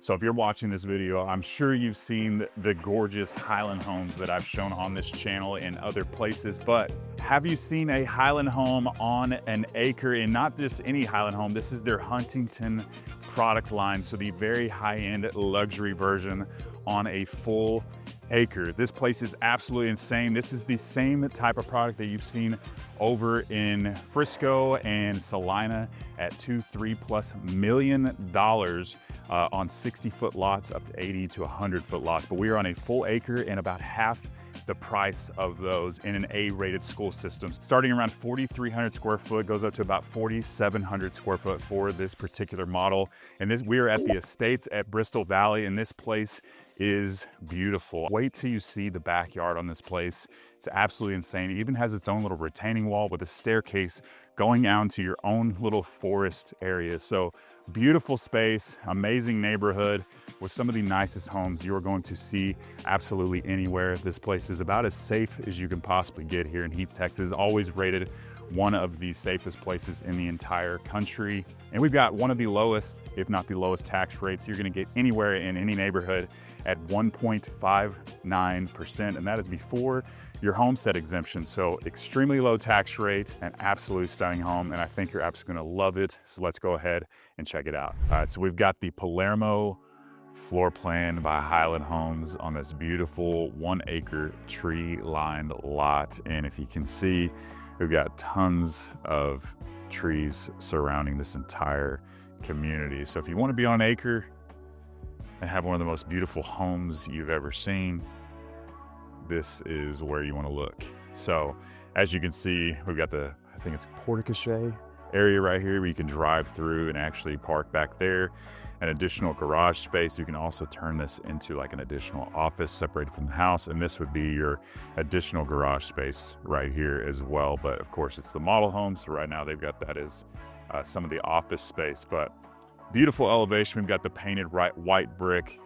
So if you're watching this video, I'm sure you've seen the gorgeous Highland homes that I've shown on this channel and other places, but have you seen a Highland home on an acre? And not just any Highland home, this is their Huntington product line. So the very high-end luxury version on a full acre. This place is absolutely insane. This is the same type of product that you've seen over in Frisco and Salina at $2-3+ million on 60-foot lots up to 80 to 100-foot lots. But we are on a full acre and about half the price of those in an A-rated school system. Starting around 4,300 square foot, goes up to about 4,700 square foot for this particular model. And we are at the Estates at Bristol Valley, and this place is beautiful. Wait till you see the backyard on this place. It's absolutely insane. It even has its own little retaining wall with a staircase going out into your own little forest area. So beautiful space, amazing neighborhood with some of the nicest homes you are going to see absolutely anywhere. This place is about as safe as you can possibly get here in Heath, Texas. Always rated one of the safest places in the entire country. And we've got one of the lowest, if not the lowest tax rates you're gonna get anywhere in any neighborhood at 1.59%. And that is before your homestead exemption. So extremely low tax rate, an absolutely stunning home. And I think you're absolutely gonna love it. So let's go ahead and check it out. All right, so we've got the Palermo floor plan by Highland Homes on this beautiful 1 acre tree lined lot. And if you can see, we've got tons of trees surrounding this entire community. So if you want to be on an acre and have one of the most beautiful homes you've ever seen, this is where you want to look. So as you can see, we've got the, I think it's portico area right here where you can drive through and actually park back there. An additional garage space. You can also turn this into like an additional office separated from the house, and this would be your additional garage space right here as well. But of course it's the model home, so right now they've got that as some of the office space. But beautiful elevation. We've got the painted white brick,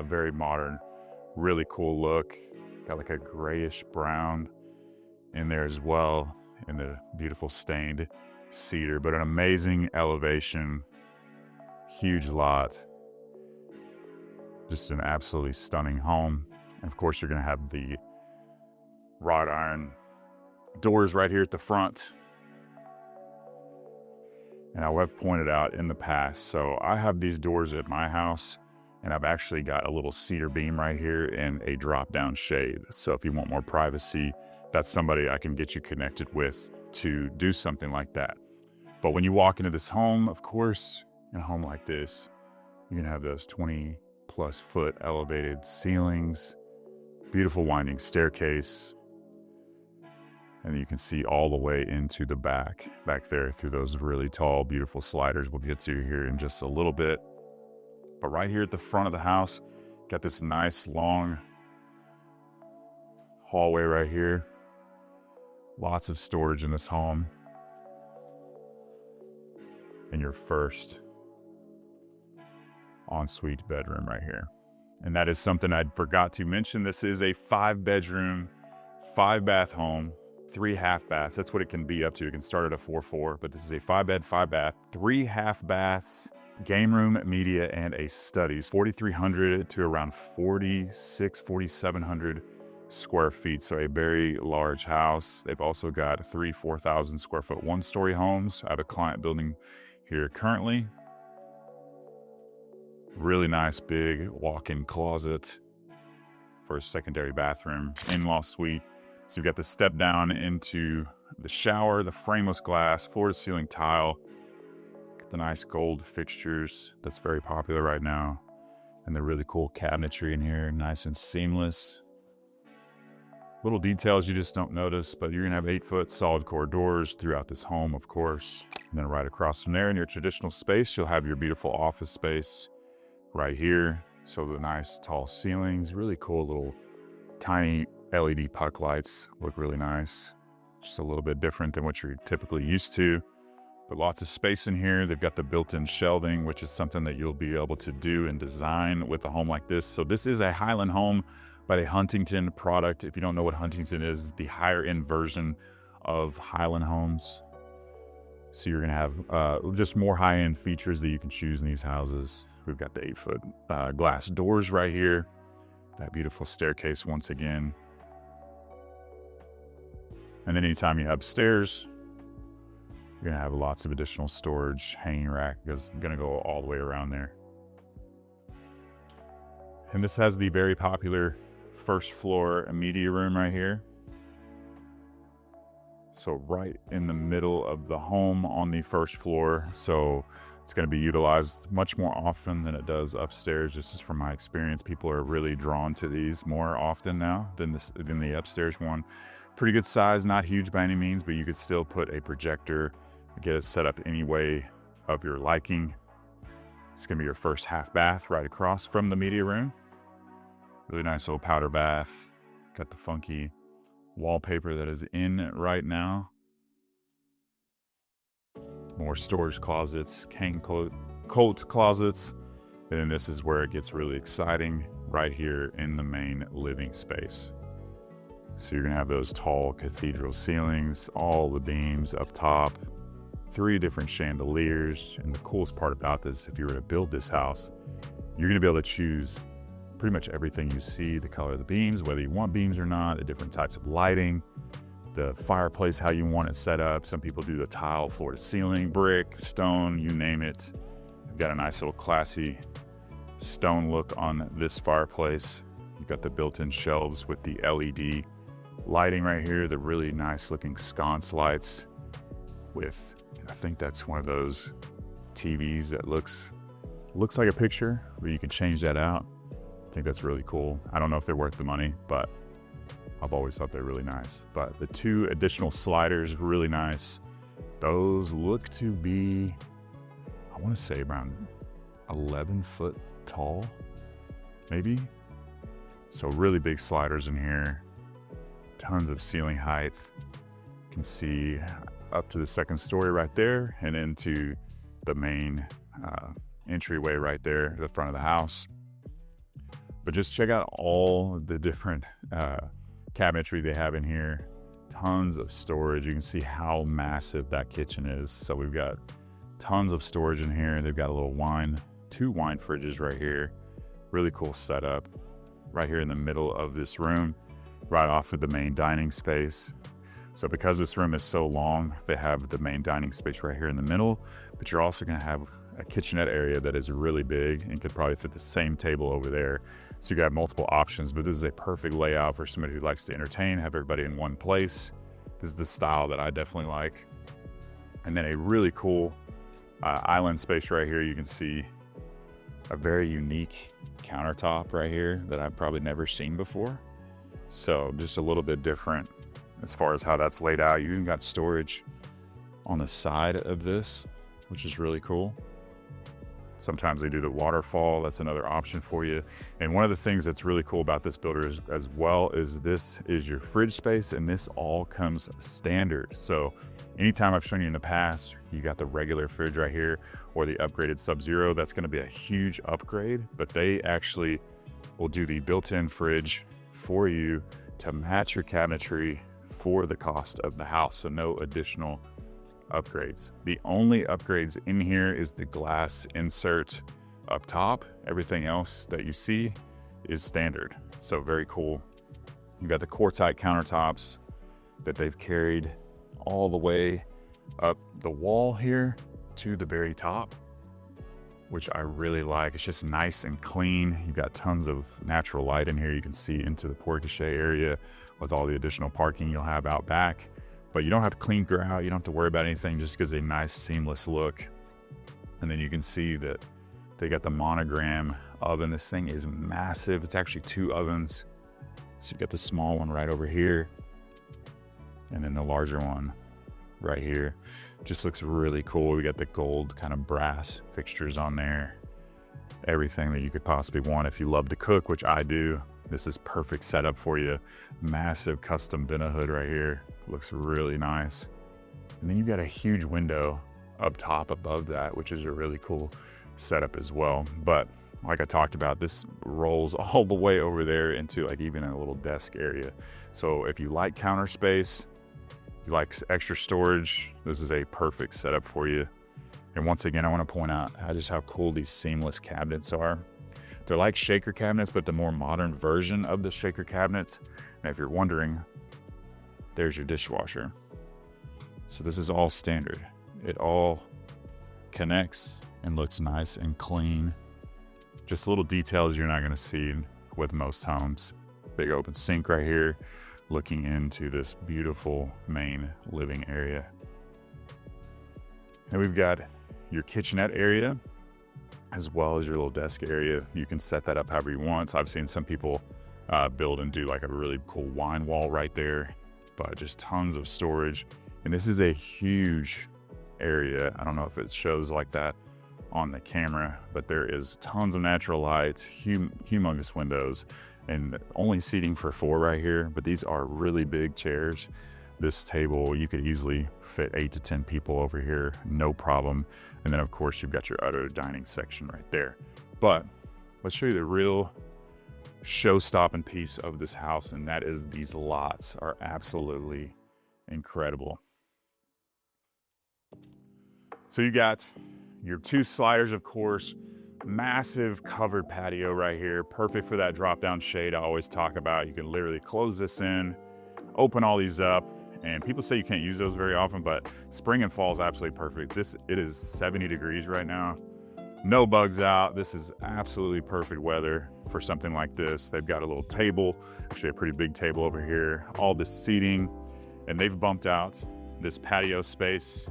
very modern, really cool look. Got like a grayish brown in there as well, in the beautiful stained cedar, but an amazing elevation. Huge lot, just an absolutely stunning home. And of course, you're gonna have the wrought iron doors right here at the front. And I have pointed out in the past, so I have these doors at my house, and I've actually got a little cedar beam right here and a drop down shade. So if you want more privacy, that's somebody I can get you connected with to do something like that. But when you walk into this home, of course, in a home like this, you can have those 20+ foot elevated ceilings, beautiful winding staircase, and you can see all the way into the back there through those really tall, beautiful sliders we'll get to here in just a little bit. But right here at the front of the house, got this nice long hallway right here. Lots of storage in this home. And your first ensuite bedroom right here. And that is something I forgot to mention. This is a 5-bedroom, 5-bath home, 3 half baths. That's what it can be up to. It can start at a 4-4, but this is a 5-bed, 5-bath, 3 half baths, game room, media, and a study. 4,300 to around 4,700 square feet. So a very large house. They've also got 4,000 square foot 1-story homes. I have a client building here currently. Really nice big walk-in closet for a secondary bathroom, in-law suite. So you've got the step down into the shower, the frameless glass, floor-to-ceiling tile. Got the nice gold fixtures that's very popular right now. And the really cool cabinetry in here, nice and seamless. Little details you just don't notice, but you're gonna have 8-foot solid core doors throughout this home, of course. And then right across from there in your traditional space, you'll have your beautiful office space right here. So the nice tall ceilings, really cool little tiny LED puck lights look really nice. Just a little bit different than what you're typically used to, but lots of space in here. They've got the built-in shelving, which is something that you'll be able to do and design with a home like this. So this is a Highland home by the Huntington product. If you don't know what Huntington is, the higher end version of Highland Homes. So you're gonna have just more high-end features that you can choose in these houses. We've got the 8-foot glass doors right here. That beautiful staircase once again. And then anytime you have stairs, you're gonna have lots of additional storage. Hanging rack is gonna go all the way around there. And this has the very popular first floor media room right here. So right in the middle of the home on the first floor. So it's going to be utilized much more often than it does upstairs. Just as from my experience, people are really drawn to these more often now than the upstairs one. Pretty good size, not huge by any means, but you could still put a projector, get it set up any way of your liking. It's going to be your first half bath right across from the media room. Really nice little powder bath. Got the funky wallpaper that is in right now. More storage closets, hang coat closets. And then this is where it gets really exciting, right here in the main living space. So you're gonna have those tall cathedral ceilings, all the beams up top, 3 different chandeliers. And the coolest part about this, if you were to build this house, you're gonna be able to choose pretty much everything you see, the color of the beams, whether you want beams or not, the different types of lighting, the fireplace, how you want it set up. Some people do the tile, floor to ceiling, brick, stone, you name it. You've got a nice little classy stone look on this fireplace. You've got the built-in shelves with the LED lighting right here, the really nice looking sconce lights with, I think that's one of those TVs that looks like a picture, but you can change that out. I think that's really cool. I don't know if they're worth the money, but I've always thought they're really nice. But the 2 additional sliders, really nice. Those look to be, I want to say around 11 foot tall, maybe. So really big sliders in here. Tons of ceiling height. You can see up to the 2nd story right there and into the main entryway right there at the front of the house. But just check out all the different cabinetry they have in here. Tons of storage. You can see how massive that kitchen is. So we've got tons of storage in here. They've got a little 2 wine fridges right here. Really cool setup right here in the middle of this room, right off of the main dining space. So because this room is so long, they have the main dining space right here in the middle, but you're also gonna have a kitchenette area that is really big and could probably fit the same table over there. So you got multiple options, but this is a perfect layout for somebody who likes to entertain, have everybody in one place. This is the style that I definitely like. And then a really cool island space right here. You can see a very unique countertop right here that I've probably never seen before. So just a little bit different as far as how that's laid out. You even got storage on the side of this, which is really cool. Sometimes they do the waterfall. That's another option for you. And one of the things that's really cool about this builder is, as well, is this is your fridge space, and this all comes standard. So anytime I've shown you in the past, you got the regular fridge right here or the upgraded Sub-Zero, that's gonna be a huge upgrade, but they actually will do the built-in fridge for you to match your cabinetry for the cost of the house. So no additional upgrades. The only upgrades in here is the glass insert up top. Everything else that you see is standard. So very cool. You've got the quartzite countertops that they've carried all the way up the wall here to the very top, which I really like. It's just nice and clean. You've got tons of natural light in here. You can see into the porte-cochere area with all the additional parking you'll have out back. But you don't have to clean grout. You don't have to worry about anything. Just gives a nice seamless look. And then you can see that they got the monogram oven. This thing is massive. It's actually 2 ovens. So you've got the small one right over here, and then the larger one right here. Just looks really cool. We got the gold kind of brass fixtures on there. Everything that you could possibly want if you love to cook, which I do. This is perfect setup for you. Massive custom Bena hood right here. Looks really nice. And then you've got a huge window up top above that, which is a really cool setup as well. But like I talked about, this rolls all the way over there into like even a little desk area. So if you like counter space, you like extra storage, this is a perfect setup for you. And once again, I want to point out just how cool these seamless cabinets are. They're like shaker cabinets, but the more modern version of the shaker cabinets. And if you're wondering, there's your dishwasher. So this is all standard. It all connects and looks nice and clean. Just little details you're not going to see with most homes. Big open sink right here, looking into this beautiful main living area. And we've got your kitchenette area, as well as your little desk area. You can set that up however you want. So I've seen some people build and do like a really cool wine wall right there, but just tons of storage. And this is a huge area. I don't know if it shows like that on the camera, but there is tons of natural light, humongous windows, and only seating for 4 right here. But these are really big chairs. This table, you could easily fit 8 to 10 people over here, no problem. And then of course you've got your other dining section right there. But let's show you the real show-stopping piece of this house, and that is these lots are absolutely incredible. So you got your 2 sliders, of course, massive covered patio right here, perfect for that drop-down shade I always talk about. You can literally close this in, open all these up, and people say you can't use those very often, but spring and fall is absolutely perfect. It is 70 degrees right now. No bugs out. This is absolutely perfect weather for something like this. They've got a little table, actually a pretty big table over here, all this seating, and they've bumped out this patio space.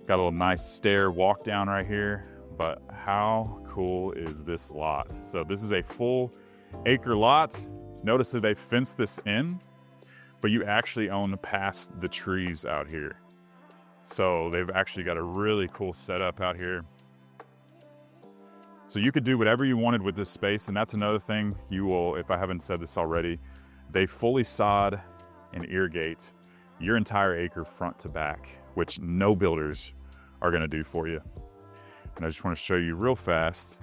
Got a little nice stair walk down right here, but how cool is this lot? So this is a full acre lot. Notice that they fenced this in, but you actually own past the trees out here. So they've actually got a really cool setup out here. So you could do whatever you wanted with this space, and that's another thing you will, if I haven't said this already, they fully sod and irrigate your entire acre front to back, which no builders are gonna do for you. And I just wanna show you real fast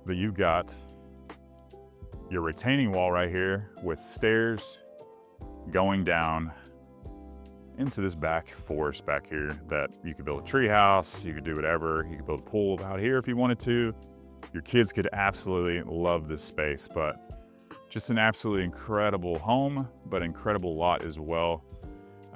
that you've got your retaining wall right here with stairs going down into this back forest back here that you could build a tree house, you could do whatever, you could build a pool out here if you wanted to. Your kids could absolutely love this space, but just an absolutely incredible home, but incredible lot as well.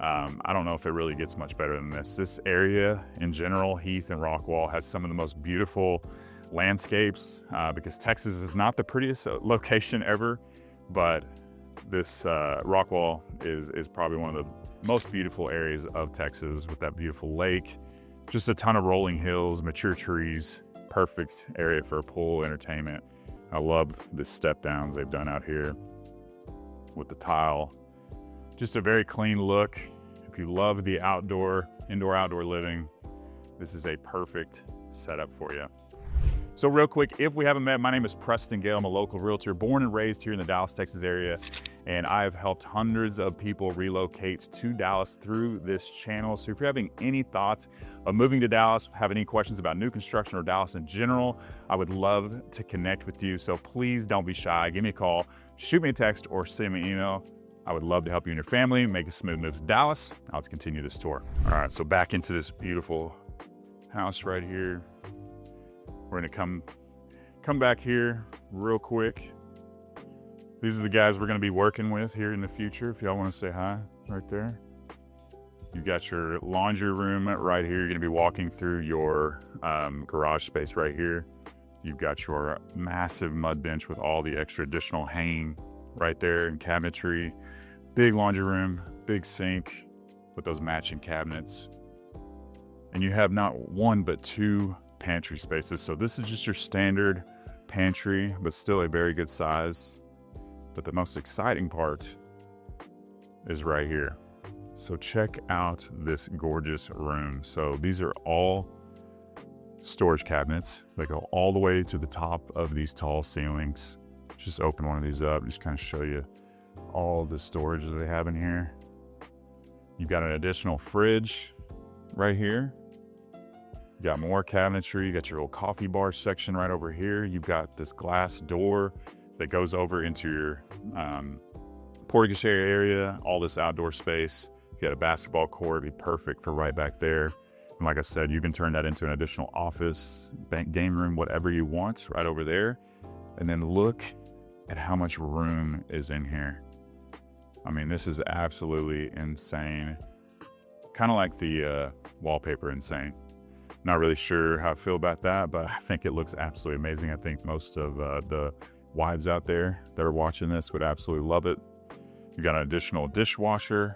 I don't know if it really gets much better than this. This area in general, Heath and Rockwall, has some of the most beautiful landscapes because Texas is not the prettiest location ever, but this Rockwall is probably one of the most beautiful areas of Texas with that beautiful lake, just a ton of rolling hills, mature trees, perfect area for a pool, entertainment. I love the step downs they've done out here with the tile. Just a very clean look. If you love the indoor-outdoor living, this is a perfect setup for you. So real quick, if we haven't met, my name is Preston Gale. I'm a local realtor, born and raised here in the Dallas, Texas area, and I've helped hundreds of people relocate to Dallas through this channel. So if you're having any thoughts of moving to Dallas, have any questions about new construction or Dallas in general, I would love to connect with you. So please don't be shy. Give me a call, shoot me a text, or send me an email. I would love to help you and your family make a smooth move to Dallas. Now let's continue this tour. All right, so back into this beautiful house right here. We're gonna come back here real quick. These are the guys we're gonna be working with here in the future. If y'all wanna say hi, right there. You've got your laundry room right here. You're gonna be walking through your garage space right here. You've got your massive mud bench with all the extra additional hanging right there and cabinetry. Big laundry room, big sink with those matching cabinets. And you have not one, but 2 pantry spaces. So this is just your standard pantry, but still a very good size. But the most exciting part is right here. So check out this gorgeous room. So these are all storage cabinets. They go all the way to the top of these tall ceilings. Just open one of these up, just kind of show you all the storage that they have in here. You've got an additional fridge right here. You got more cabinetry. You got your little coffee bar section right over here. You've got this glass door that goes over into your portico area, all this outdoor space. You got a basketball court, be perfect for right back there. And like I said, you can turn that into an additional office, bank, game room, whatever you want right over there. And then look at how much room is in here. I mean, this is absolutely insane. Kind of like the wallpaper insane. Not really sure how I feel about that, but I think it looks absolutely amazing. I think most of the wives out there that are watching this would absolutely love it. You got an additional dishwasher,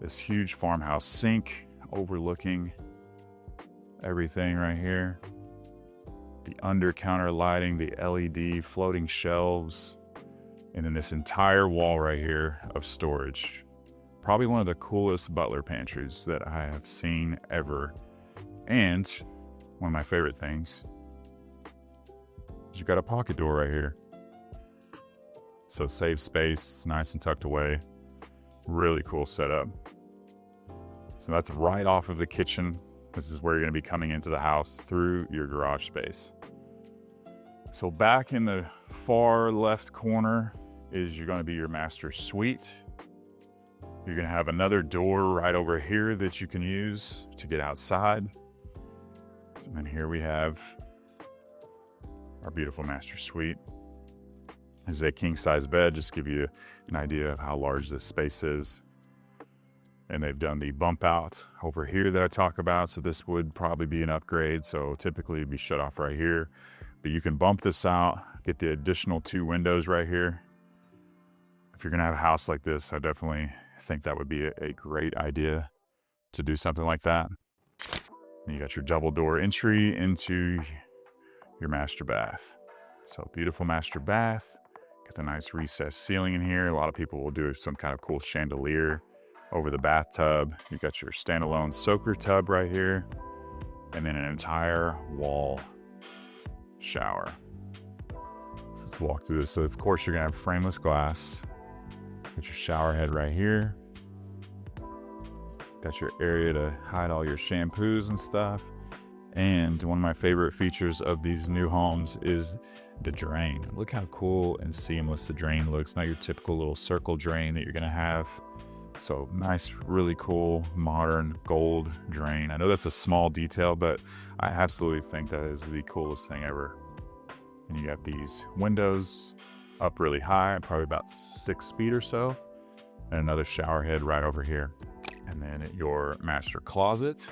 this huge farmhouse sink overlooking everything right here. The under counter lighting, the LED floating shelves, and then this entire wall right here of storage. Probably one of the coolest butler pantries that I have seen ever. And one of my favorite things is you've got a pocket door right here. So save space, it's nice and tucked away. Really cool setup. So that's right off of the kitchen. This is where you're gonna be coming into the house through your garage space. So back in the far left corner is you're gonna be your master suite. You're gonna have another door right over here that you can use to get outside. And then here we have our beautiful master suite. This is a king-size bed, just to give you an idea of how large this space is. And they've done the bump out over here that I talk about. So this would probably be an upgrade. So typically it'd be shut off right here, but you can bump this out, get the additional 2 windows right here. If you're gonna have a house like this, I definitely think that would be a great idea to do something like that. And you got your double door entry into your master bath. So beautiful master bath. Got the nice recessed ceiling in here. A lot of people will do some kind of cool chandelier over the bathtub. You got your standalone soaker tub right here, and then an entire wall shower. So let's walk through this. So of course you're gonna have frameless glass. Got your shower head right here. Got your area to hide all your shampoos and stuff. And one of my favorite features of these new homes is the drain. Look how cool and seamless the drain looks. Not your typical little circle drain that you're gonna have. So nice, really cool, modern gold drain. I know that's a small detail, but I absolutely think that is the coolest thing ever. And you got these windows up really high, probably about 6 feet or so, and another shower head right over here. And then your master closet.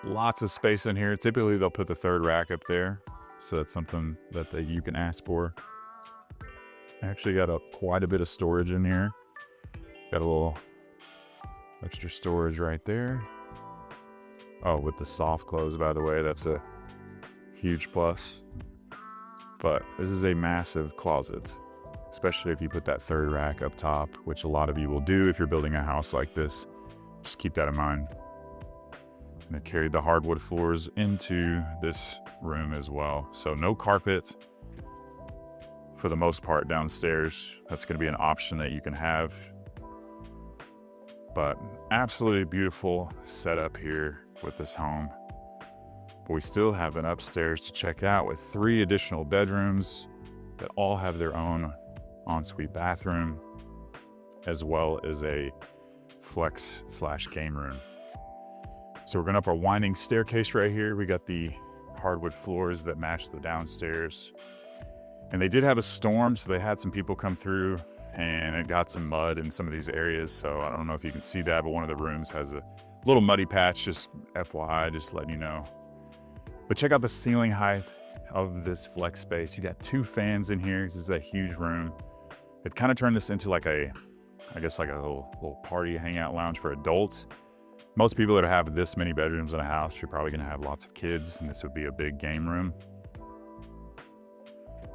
Lots of space in here. Typically they'll put the 3rd rack up there, so that's something that you can ask for. Actually got quite a bit of storage in here. Got a little extra storage right there. Oh, with the soft close, by the way, that's a huge plus. But this is a massive closet, especially if you put that 3rd rack up top, which a lot of you will do if you're building a house like this. Just keep that in mind. And it carried the hardwood floors into this room as well. So no carpet for the most part downstairs. That's gonna be an option that you can have. But absolutely beautiful setup here with this home. But we still have an upstairs to check out with 3 additional bedrooms that all have their own ensuite bathroom, as well as a flex/game room. So we're going up our winding staircase right here. We got the hardwood floors that match the downstairs. And they did have a storm, so they had some people come through and it got some mud in some of these areas. So I don't know if you can see that, but one of the rooms has a little muddy patch, just FYI, just letting you know. But check out the ceiling height of this flex space. You got 2 fans in here. This is a huge room. It kind of turned this into like I guess like a little party hangout lounge for adults. Most people that have this many bedrooms in a house, you're probably gonna have lots of kids, and this would be a big game room.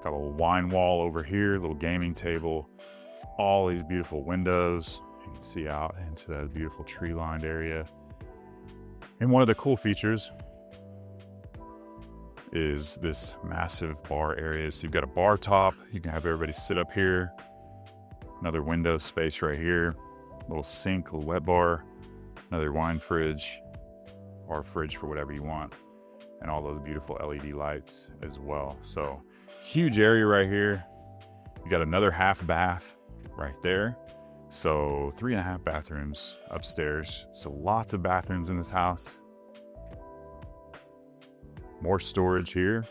Got a little wine wall over here, little gaming table, all these beautiful windows. You can see out into that beautiful tree-lined area. And one of the cool features is this massive bar area. So you've got a bar top. You can have everybody sit up here. Another window space right here. Little sink, little wet bar. Another wine fridge, or fridge for whatever you want. And all those beautiful LED lights as well. So huge area right here. You got another half bath right there. So 3.5 bathrooms upstairs. So lots of bathrooms in this house. More storage here.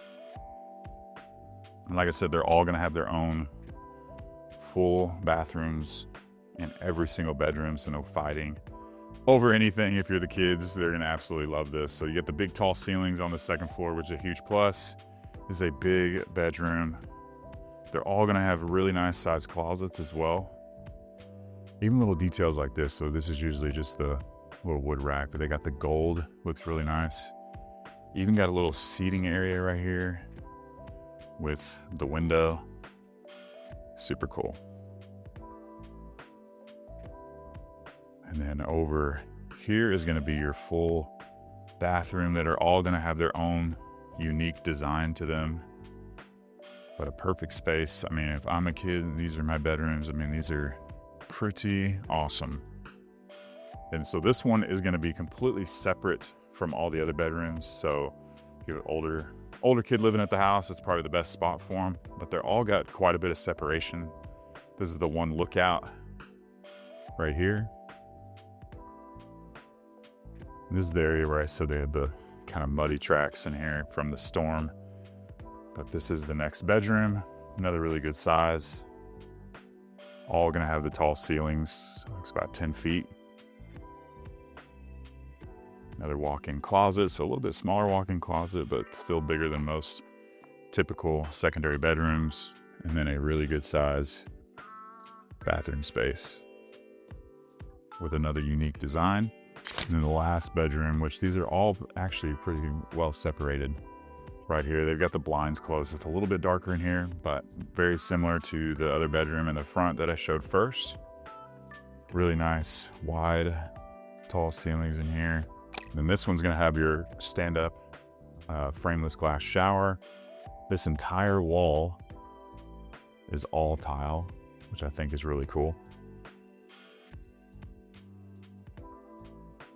And like I said, they're all gonna have their own full bathrooms in every single bedroom, so no fighting over anything. If you're the kids, they're gonna absolutely love this. So you get the big tall ceilings on the second floor, which is a huge plus. This is a big bedroom. They're all gonna have really nice sized closets as well. Even little details like this. So this is usually just the little wood rack, but they got the gold, looks really nice. Even got a little seating area right here with the window. Super cool. And then over here is gonna be your full bathroom that are all gonna have their own unique design to them. But a perfect space. I mean, if I'm a kid, these are my bedrooms. I mean, these are pretty awesome. And so this one is gonna be completely separate from all the other bedrooms. So if you have an older kid living at the house, it's probably the best spot for them, but they're all got quite a bit of separation. This is the one lookout right here. This is the area where I said they had the kind of muddy tracks in here from the storm. But this is the next bedroom, another really good size. All gonna have the tall ceilings, looks about 10 feet. Another walk-in closet, so a little bit smaller walk-in closet, but still bigger than most typical secondary bedrooms. And then a really good size bathroom space with another unique design. And then the last bedroom, which these are all actually pretty well separated. Right here, they've got the blinds closed. It's a little bit darker in here, but very similar to the other bedroom in the front that I showed first. Really nice, wide, tall ceilings in here. Then this one's gonna have your stand-up frameless glass shower. This entire wall is all tile, which I think is really cool.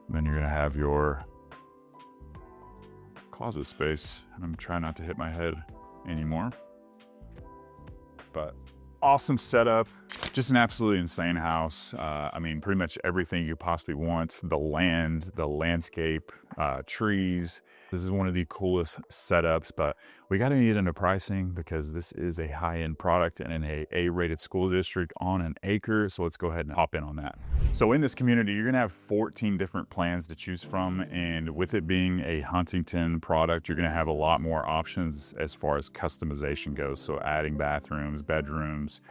Then you're gonna have your closet space, and I'm trying not to hit my head anymore. But awesome setup, just an absolutely insane house. I mean, pretty much everything you possibly want. The land, the landscape, trees. This is one of the coolest setups, but we got to get into pricing because this is a high-end product and in a A-rated school district on an acre. So let's go ahead and hop in on that. So in this community, you're gonna have 14 different plans to choose from. And with it being a Huntington product, you're gonna have a lot more options as far as customization goes. So adding bathrooms, bedrooms,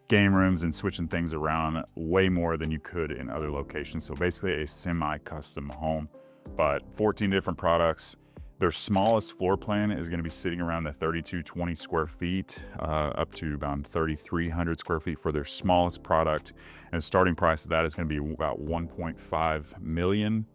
game rooms, and switching things around way more than you could in other locations. So basically a semi-custom home, but 14 different products. Their smallest floor plan is going to be sitting around the 3220 square feet, up to about 3,300 square feet for their smallest product. And the starting price of that is going to be about 1.5 million.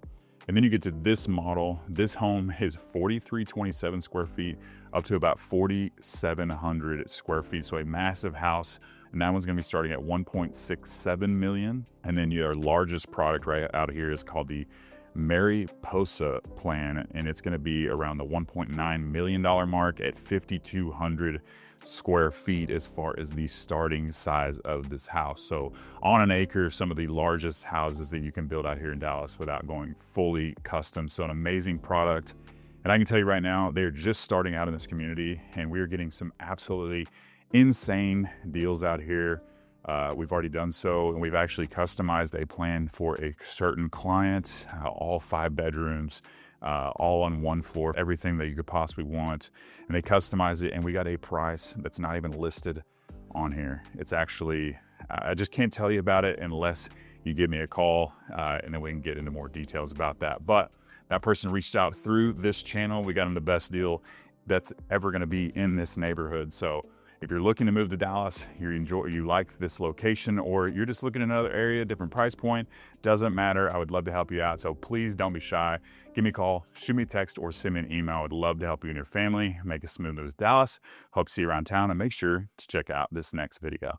And then you get to this model. This home is 4,327 square feet up to about 4,700 square feet. So a massive house. And that one's going to be starting at 1.67 million. And then your largest product right out of here is called the Mariposa plan, and it's going to be around the $1.9 million mark at 5,200 square feet as far as the starting size of this house. So on an acre, some of the largest houses that you can build out here in Dallas without going fully custom. So an amazing product. And I can tell you right now, they're just starting out in this community, and we are getting some absolutely insane deals out here. We've already done so, and we've actually customized a plan for a certain client, all 5 bedrooms, all on one floor, everything that you could possibly want. And they customized it, and we got a price that's not even listed on here. It's actually, I just can't tell you about it unless you give me a call, and then we can get into more details about that. But that person reached out through this channel. We got them the best deal that's ever gonna be in this neighborhood. So if you're looking to move to Dallas, you like this location, or you're just looking in another area, different price point, doesn't matter. I would love to help you out. So please don't be shy. Give me a call, shoot me a text, or send me an email. I would love to help you and your family make a smooth move to Dallas. Hope to see you around town, and make sure to check out this next video.